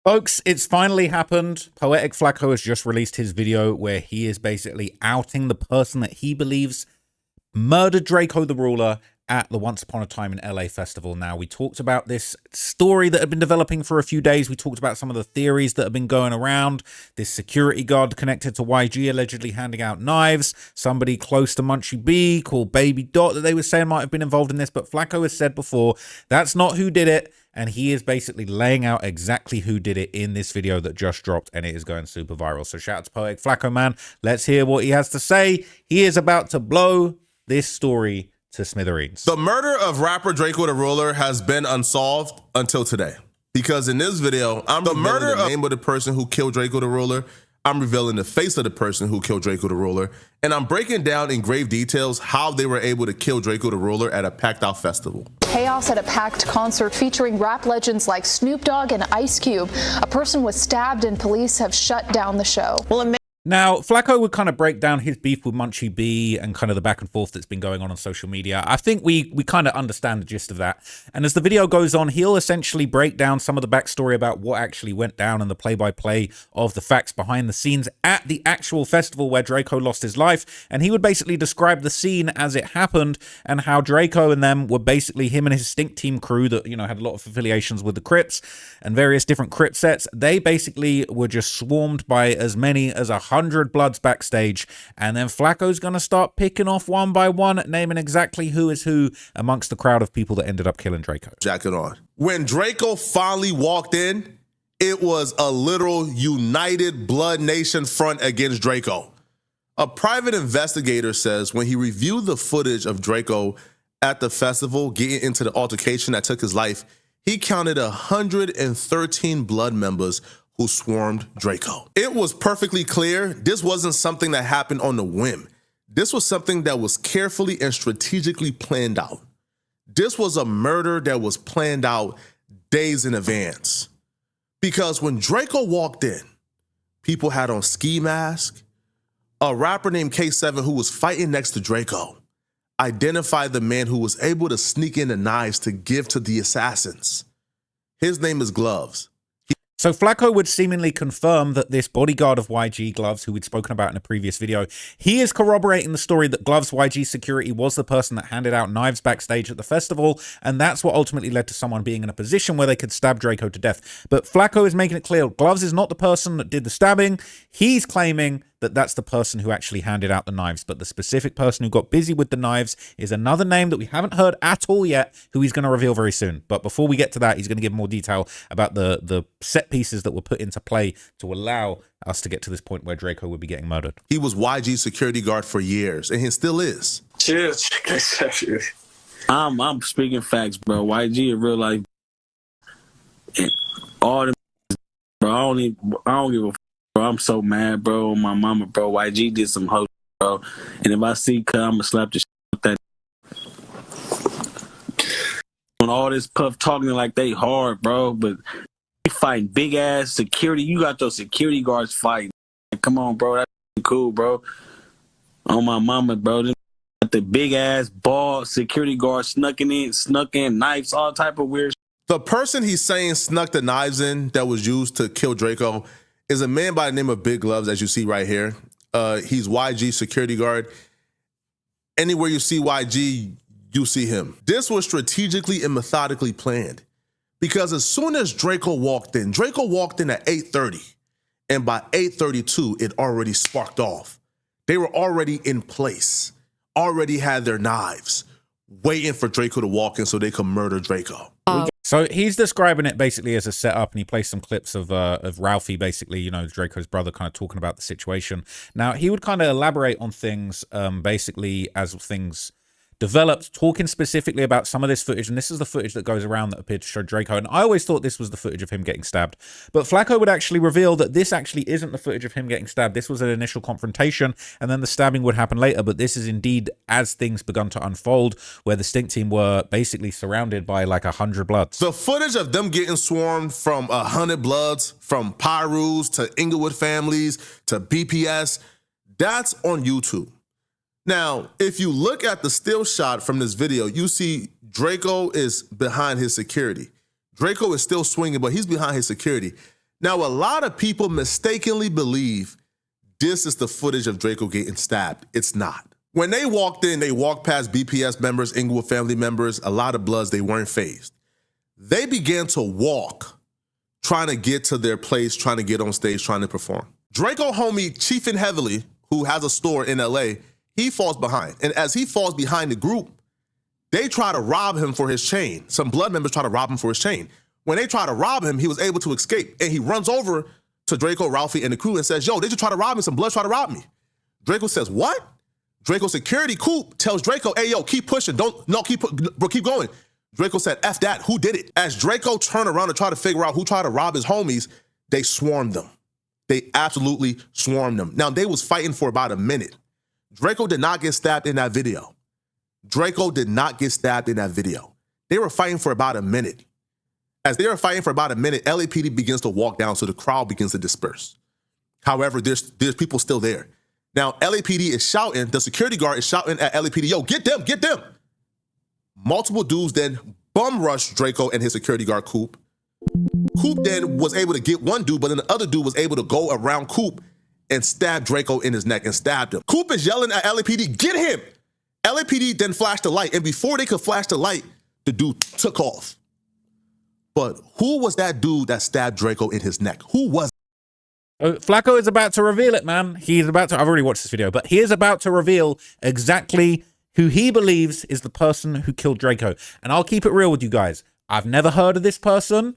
Folks, it's finally happened. Poetic Flakko has just released his video where he is basically outing the person that he believes murdered Drakeo the Ruler at the Once Upon a Time in LA festival. Now, we talked about this story that had been developing for a few days. We talked about some of the theories that have been going around. This security guard connected to YG allegedly handing out knives. Somebody close to Munchie B called Baby Dot that they were saying might have been involved in this. But Flakko has said before, that's not who did it. And he is basically laying out exactly who did it in this video that just dropped, and it is going super viral. So shout out to Poetic Flakko, man. Let's hear what he has to say. He is about to blow this story to smithereens. The murder of rapper Drakeo the Ruler has been unsolved until today. Because in this video, I'm revealing the name of the person who killed Drakeo the Ruler. I'm revealing the face of the person who killed Drakeo the Ruler. And I'm breaking down in grave details how they were able to kill Drakeo the Ruler at a packed out festival. Chaos at a packed concert featuring rap legends like Snoop Dogg and Ice Cube. A person was stabbed and police have shut down the show. Now, Flakko would kind of break down his beef with Munchie B and kind of the back and forth that's been going on social media. I think we kind of understand the gist of that. And as the video goes on, he'll essentially break down some of the backstory about what actually went down and the play-by-play of the facts behind the scenes at the actual festival where Drakeo lost his life. And he would basically describe the scene as it happened and how Drakeo and them were basically him and his Stink Team crew that, you know, had a lot of affiliations with the Crips and various different Crip sets. They basically were just swarmed by as many as 100 Bloods backstage, and then Flakko's gonna start picking off one by one, naming exactly who is who amongst the crowd of people that ended up killing Drakeo. Jacket on. When Drakeo finally walked in, it was a literal united Blood Nation front against Drakeo. A private investigator says when he reviewed the footage of Drakeo at the festival getting into the altercation that took his life, he counted 113 Blood members who swarmed Drakeo. It was perfectly clear this wasn't something that happened on the whim. This was something that was carefully and strategically planned out. This was a murder that was planned out days in advance. Because when Drakeo walked in, people had on ski masks. A rapper named K7 who was fighting next to Drakeo identified the man who was able to sneak in the knives to give to the assassins. His name is Gloves. So Flakko would seemingly confirm that this bodyguard of YG, Gloves, who we'd spoken about in a previous video, he is corroborating the story that Gloves YG security was the person that handed out knives backstage at the festival, and that's what ultimately led to someone being in a position where they could stab Drakeo to death. But Flakko is making it clear Gloves is not the person that did the stabbing. He's claiming that that's the person who actually handed out the knives, but the specific person who got busy with the knives is another name that we haven't heard at all yet, who he's going to reveal very soon. But before we get to that, he's going to give more detail about the set pieces that were put into play to allow us to get to this point where Drakeo would be getting murdered. He was YG's security guard for years, and he still is. Cheers. I'm speaking facts, bro. YG in real life, and all the bro. I don't give a fuck, bro. I'm so mad, bro. My mama, bro. YG did some hoe, bro. And if I see cut, I'ma slap the shit with that. When all this puff talking like they hard, bro, but you fighting big ass security. You got those security guards fighting. Come on, bro. That's cool, bro. On my mama, bro. Them the big ass ball security guard snuck in knives, all type of weird. The person he's saying snuck the knives in that was used to kill Drakeo is a man by the name of Big Gloves, as you see right here. He's YG security guard. Anywhere you see YG, you see him. This was strategically and methodically planned because as soon as Drakeo walked in at 8:30, and by 8:32, it already sparked off. They were already in place, already had their knives, waiting for Drakeo to walk in so they could murder Drakeo. So he's describing it basically as a setup, and he placed some clips of Ralphie, basically, you know, Draco's brother, kind of talking about the situation. Now, he would kind of elaborate on things basically as things developed, talking specifically about some of this footage, and this is the footage that goes around that appeared to show Drakeo, and I always thought this was the footage of him getting stabbed, but Flakko would actually reveal that this actually isn't the footage of him getting stabbed. This was an initial confrontation, and then the stabbing would happen later, but this is indeed as things begun to unfold, where the Stink Team were basically surrounded by like 100 Bloods. The footage of them getting swarmed from 100 Bloods, from Pyrus to Inglewood families to BPS, that's on YouTube. Now, if you look at the still shot from this video, you see Drakeo is behind his security. Drakeo is still swinging, but he's behind his security. Now, a lot of people mistakenly believe this is the footage of Drakeo getting stabbed. It's not. When they walked in, they walked past BPS members, Inglewood family members, a lot of Bloods, they weren't fazed. They began to walk, trying to get to their place, trying to get on stage, trying to perform. Drakeo homie, Chiefin Heavily, who has a store in LA, he falls behind. And as he falls behind the group, they try to rob him for his chain. Some Blood members try to rob him for his chain. When they try to rob him, he was able to escape. And he runs over to Drakeo, Ralphie, and the crew and says, yo, they just try to rob me. Some Bloods try to rob me. Drakeo says, what? Drakeo security Coop tells Drakeo, hey, yo, keep pushing. Keep going. Drakeo said, F that, who did it? As Drakeo turned around to try to figure out who tried to rob his homies, they swarmed them. They absolutely swarmed them. Now, they was fighting for about a minute. Drakeo did not get stabbed in that video. Drakeo did not get stabbed in that video. They were fighting for about a minute. As they were fighting for about a minute, LAPD begins to walk down, so the crowd begins to disperse. However, there's people still there. Now, LAPD is shouting, the security guard is shouting at LAPD, yo, get them, get them. Multiple dudes then bum rushed Drakeo and his security guard, Coop. Coop then was able to get one dude, but then the other dude was able to go around Coop and stab Drakeo in his neck and stabbed him. Coop is yelling at LAPD, get him. LAPD then flashed the light, and before they could flash the light, the dude took off. But who was that dude that stabbed Drakeo in his neck? Who was it? Flakko is about to reveal it, man. He's about to, I've already watched this video, but he is about to reveal exactly who he believes is the person who killed Drakeo. And I'll keep it real with you guys. I've never heard of this person.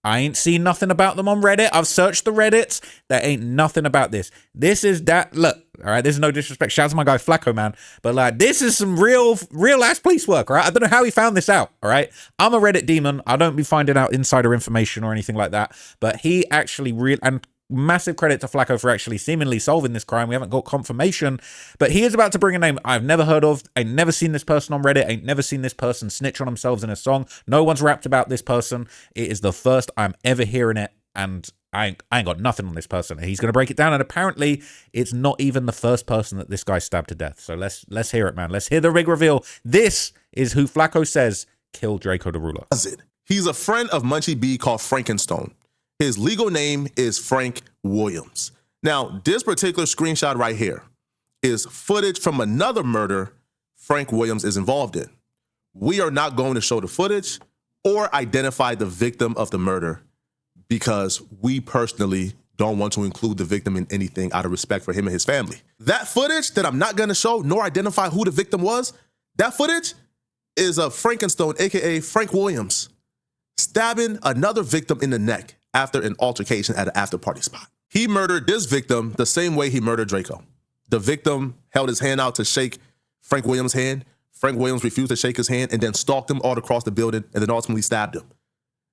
I ain't seen nothing about them on Reddit. I've searched the Reddits. There ain't nothing about this. This is that, look, all right, this is no disrespect. Shout out to my guy Flakko, man. But like, this is some real ass police work, all right? I don't know how he found this out, all right? I'm a Reddit demon. I don't be finding out insider information or anything like that. But he actually and massive credit to Flakko for actually seemingly solving this crime. We haven't got confirmation, but he is about to bring a name I've never heard of. Ain't never seen this person on Reddit. Ain't never seen this person snitch on themselves in a song. No one's rapped about this person. It is the first I'm ever hearing it, and I ain't got nothing on this person. He's going to break it down, and apparently it's not even the first person that this guy stabbed to death. So let's hear it, man. Let's hear the big reveal. This is who Flakko says killed Drakeo the Ruler. He's a friend of Munchie B called Frankenstone. His legal name is Frank Williams. Now, this particular screenshot right here is footage from another murder Frank Williams is involved in. We are not going to show the footage or identify the victim of the murder because we personally don't want to include the victim in anything out of respect for him and his family. That footage that I'm not going to show nor identify who the victim was, that footage is of Frankenstone, aka Frank Williams, stabbing another victim in the neck after an altercation at an after-party spot. He murdered this victim the same way he murdered Drakeo. The victim held his hand out to shake Frank Williams' hand. Frank Williams refused to shake his hand and then stalked him all across the building and then ultimately stabbed him.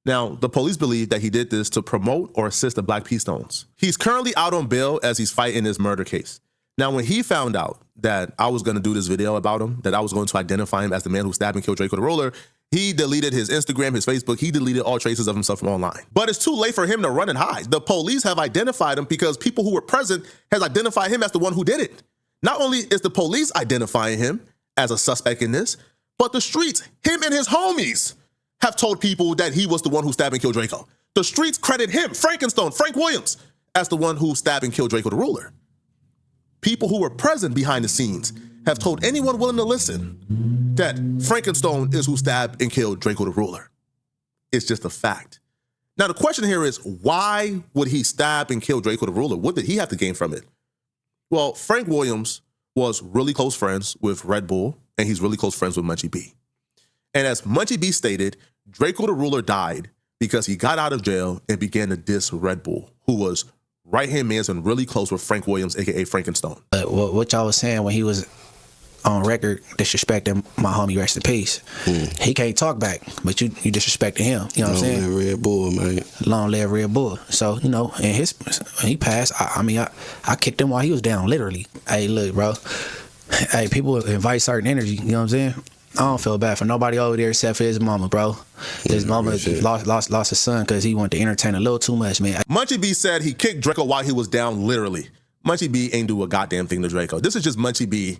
Now, the police believe that he did this to promote or assist the Black Peace Stones. He's currently out on bail as he's fighting this murder case. Now, when he found out that I was going to do this video about him, that I was going to identify him as the man who stabbed and killed Drakeo the Ruler, he deleted his Instagram, his Facebook. He deleted all traces of himself from online. But it's too late for him to run and hide. The police have identified him because people who were present has identified him as the one who did it. Not only is the police identifying him as a suspect in this, but the streets, him and his homies, have told people that he was the one who stabbed and killed Drakeo. The streets credit him, Frankenstone, Frank Williams, as the one who stabbed and killed Drakeo the Ruler. People who were present behind the scenes have told anyone willing to listen that Frankenstone is who stabbed and killed Drakeo the Ruler. It's just a fact. Now, the question here is, why would he stab and kill Drakeo the Ruler? What did he have to gain from it? Well, Frank Williams was really close friends with Red Bull, and he's really close friends with Munchie B. And as Munchie B stated, Drakeo the Ruler died because he got out of jail and began to diss Red Bull, who was right-hand man and really close with Frank Williams, aka Frankenstone. What y'all was saying when he was on record disrespecting my homie, rest in peace. He can't talk back, but you disrespected him. You know what I'm saying? Long live Red Bull, man. Long live Red Bull. So, you know, and when he passed, I kicked him while he was down, literally. Hey, look, bro. Hey, people invite certain energy, you know what I'm saying? I don't feel bad for nobody over there except for his mama, bro. His mama lost his son because he wanted to entertain a little too much, man. Munchie B said he kicked Drakeo while he was down, literally. Munchie B ain't do a goddamn thing to Drakeo. This is just Munchie B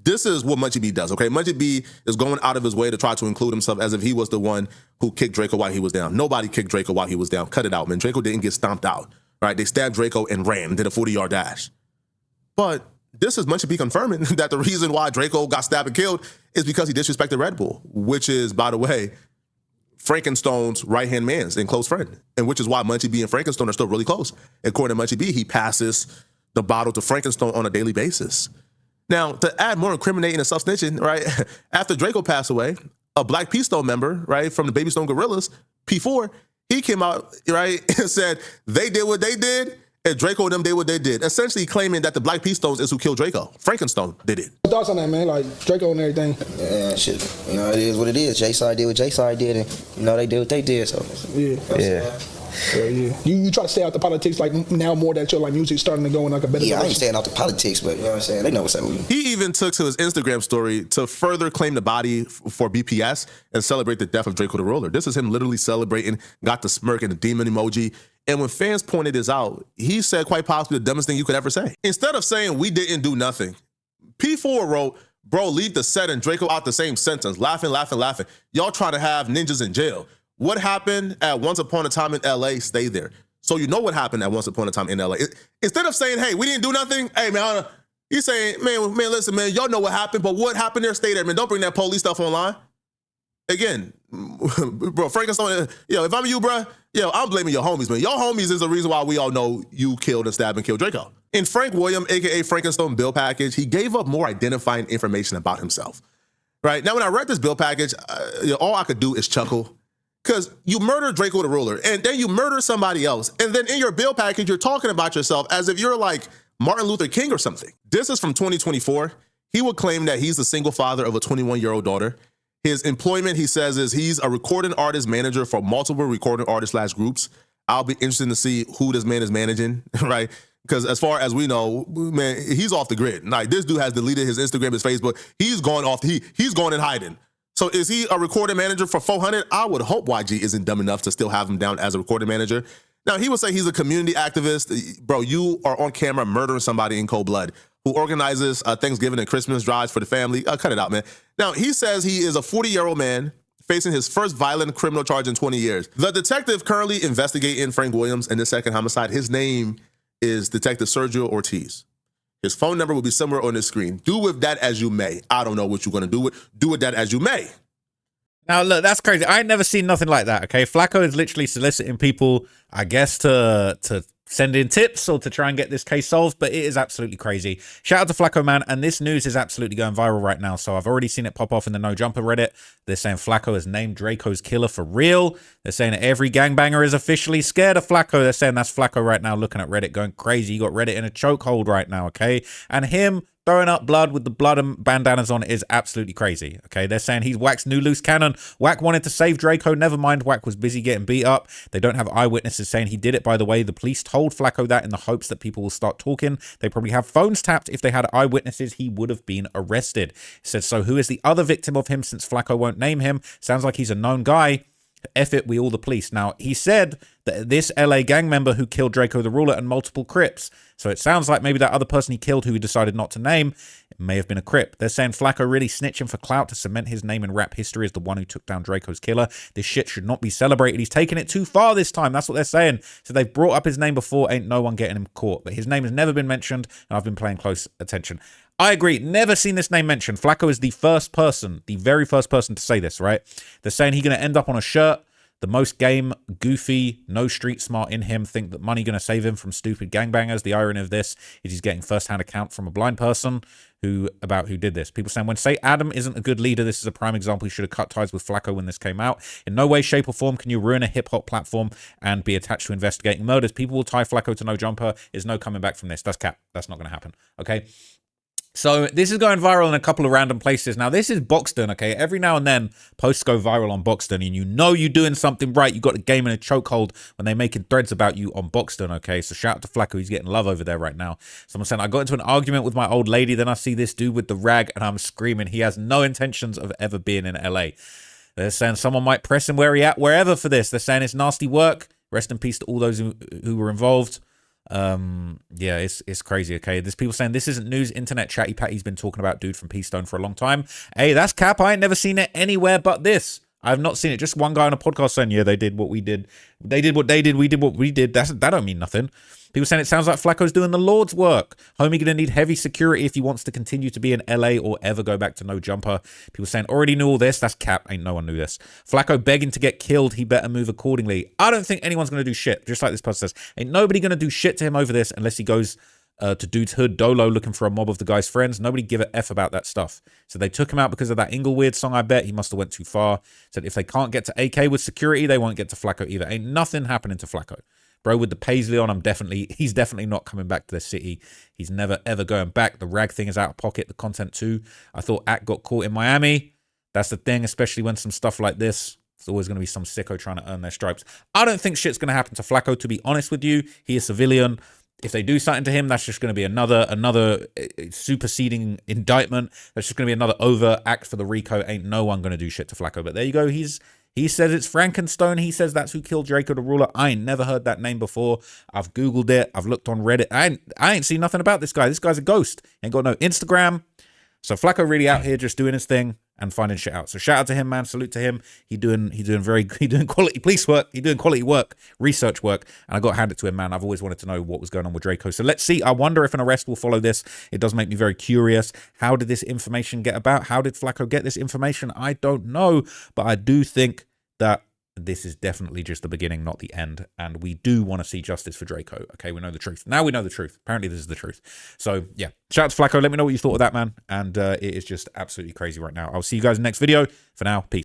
This is what Munchie B does, okay? Munchie B is going out of his way to try to include himself as if he was the one who kicked Draco while he was down. Nobody kicked Draco while he was down. Cut it out, man. Draco didn't get stomped out, right? They stabbed Draco and ran, did a 40-yard dash. But this is Munchie B confirming that the reason why Draco got stabbed and killed is because he disrespected Red Bull, which is, by the way, Frankenstone's right-hand man and close friend, and which is why Munchie B and Frankenstone are still really close. According to Munchie B, he passes the bottle to Frankenstone on a daily basis. Now, to add more incriminating and self-snitching, right, after Draco passed away, a Black P-Stone member, right, from the Baby Stone Gorillas, P4, he came out, right, and said they did what they did, and Draco and them did what they did, essentially claiming that the Black P-Stones is who killed Draco. Frankenstone did it. What thoughts on that, man? Like, Draco and everything. Yeah, shit. You know, it is what it is. J-Side did what J-Side did, and, you know, they did what they did, so. Yeah. Yeah. You try to stay out the politics, like, now more that your, like, music starting to go in, like, a better Yeah, direction. I ain't staying out the politics, but, you know what I'm saying? They know what's up with me. He even took to his Instagram story to further claim the body for BPS and celebrate the death of Draco the Ruler. This is him literally celebrating, got the smirk and the demon emoji. And when fans pointed this out, he said quite possibly the dumbest thing you could ever say. Instead of saying we didn't do nothing, P4 wrote, bro, leave the set and Draco out the same sentence. Laughing. Y'all trying to have ninjas in jail. What happened at Once Upon a Time in LA, stay there. So you know what happened at Once Upon a Time in LA. Instead of saying, hey, we didn't do nothing, hey, man, he's saying, man, listen, man, y'all know what happened, but what happened there, stay there, man. Don't bring that police stuff online. Again, bro, Frankenstone, if I'm you, bro, I'm blaming your homies, man. Your homies is the reason why we all know you killed and stabbed and killed Draco. In Frank William, a.k.a. Frankenstone bill package, he gave up more identifying information about himself. Right? Now, when I read this bill package, all I could do is chuckle. Because you murdered Draco the Ruler, and then you murder somebody else, and then in your bill package, you're talking about yourself as if you're like Martin Luther King or something. This is from 2024. He would claim that he's the single father of a 21-year-old daughter. His employment, he says, is he's a recording artist manager for multiple recording artists / groups. I'll be interested to see who this man is managing, right? Because as far as we know, man, he's off the grid. Like, this dude has deleted his Instagram, his Facebook. He's gone off. He's gone in hiding. So is he a recording manager for 400? I would hope YG isn't dumb enough to still have him down as a recording manager. Now, he would say he's a community activist. Bro, you are on camera murdering somebody in cold blood who organizes Thanksgiving and Christmas drives for the family. Cut it out, man. Now, he says he is a 40-year-old man facing his first violent criminal charge in 20 years. The detective currently investigating Frank Williams and the second homicide, his name is Detective Sergio Ortiz. His phone number will be somewhere on the screen. Do with that as you may. I don't know what you're going to do with. Do with that as you may. Now, look, that's crazy. I ain't never seen nothing like that, okay? Flakko is literally soliciting people, I guess, to send in tips or to try and get this case solved, but it is absolutely crazy. Shout out to Flakko, man, and this news is absolutely going viral right now, so I've already seen it pop off in the No Jumper Reddit. They're saying Flakko has named Draco's killer for real. They're saying that every gangbanger is officially scared of Flakko. They're saying that's Flakko right now looking at Reddit going crazy. You got Reddit in a chokehold right now, okay? And him throwing up blood with the blood and bandanas on is absolutely crazy, okay? They're saying he's Wack's new loose cannon. Wack wanted to save Draco. Never mind, Wack was busy getting beat up. They don't have eyewitnesses saying he did it, by the way. The police told Flakko that in the hopes that people will start talking. They probably have phones tapped. If they had eyewitnesses, he would have been arrested. He said, so who is the other victim of him since Flakko won't name him? Sounds like he's a known guy. F it, we all the police. Now, he said that this LA gang member who killed Draco the Ruler and multiple Crips. So it sounds like maybe that other person he killed who he decided not to name, it may have been a Crip. They're saying Flakko really snitching for clout to cement his name in rap history as the one who took down Draco's killer. This shit should not be celebrated. He's taking it too far this time. That's what they're saying. So they've brought up his name before. Ain't no one getting him caught. But his name has never been mentioned, and I've been paying close attention. I agree. Never seen this name mentioned. Flakko is the first person, the very first person to say this, right? They're saying he's going to end up on a shirt. The most game, goofy, no street smart in him think that money going to save him from stupid gangbangers. The irony of this is he's getting first-hand account from a blind person who did this. People saying, when Say Adam isn't a good leader, this is a prime example. He should have cut ties with Flakko when this came out. In no way, shape, or form can you ruin a hip-hop platform and be attached to investigating murders. People will tie Flakko to No Jumper. There's no coming back from this. That's cap. That's not going to happen. Okay? So this is going viral in a couple of random places. Now, this is Boxton, okay? Every now and then, posts go viral on Boxton, and you know you're doing something right. You got the game in a chokehold when they're making threads about you on Boxton, okay? So shout out to Flakko. He's getting love over there right now. Someone saying, I got into an argument with my old lady. Then I see this dude with the rag, and I'm screaming. He has no intentions of ever being in LA. They're saying someone might press him where he at, wherever for this. They're saying it's nasty work. Rest in peace to all those who were involved. Yeah, it's crazy. Okay, there's people saying this isn't news. Internet chatty patty's been talking about dude from Peace Stone for a long time. Hey, that's cap. I ain't never seen it anywhere but this. I've not seen it. Just one guy on a podcast saying, yeah, they did what we did. They did what they did. We did what we did. That don't mean nothing. People saying it sounds like Flakko's doing the Lord's work. Homie gonna need heavy security if he wants to continue to be in LA or ever go back to no jumper. People saying already knew all this. That's cap. Ain't no one knew this. Flakko begging to get killed. He better move accordingly. I don't think anyone's gonna do shit. Just like this person says, ain't nobody gonna do shit to him over this unless he goes to Dude's Hood Dolo looking for a mob of the guy's friends. Nobody give a F about that stuff. So they took him out because of that Ingleweird song. I bet he must have went too far. Said if they can't get to AK with security, they won't get to Flakko either. Ain't nothing happening to Flakko. Bro, with the paisley on, he's definitely not coming back to the city. He's never, ever going back. The rag thing is out of pocket. The content too. I thought Act got caught in Miami. That's the thing, especially when some stuff like this, it's always going to be some sicko trying to earn their stripes. I don't think shit's going to happen to Flakko, to be honest with you. He is civilian. If they do something to him, that's just going to be another superseding indictment. That's just going to be another over act for the RICO. Ain't no one going to do shit to Flakko. But there you go. He says it's Frankenstone. He says that's who killed Drakeo the Ruler. I ain't never heard that name before. I've Googled it. I've looked on Reddit. I ain't seen nothing about this guy. This guy's a ghost. Ain't got no Instagram. So Flakko really out here just doing his thing and finding shit out. So shout out to him, man. Salute to him. He doing quality police work. He doing quality work, research work. And I got to hand it to him, man. I've always wanted to know what was going on with Drakeo. So let's see. I wonder if an arrest will follow this. It does make me very curious. How did this information get about? How did Flakko get this information? I don't know. But I do think that this is definitely just the beginning, not the end. And we do want to see justice for Drakeo. Okay, we know the truth. Now we know the truth. Apparently this is the truth. So yeah, shout out to Flakko. Let me know what you thought of that, man. And it is just absolutely crazy right now. I'll see you guys in the next video. For now, peace.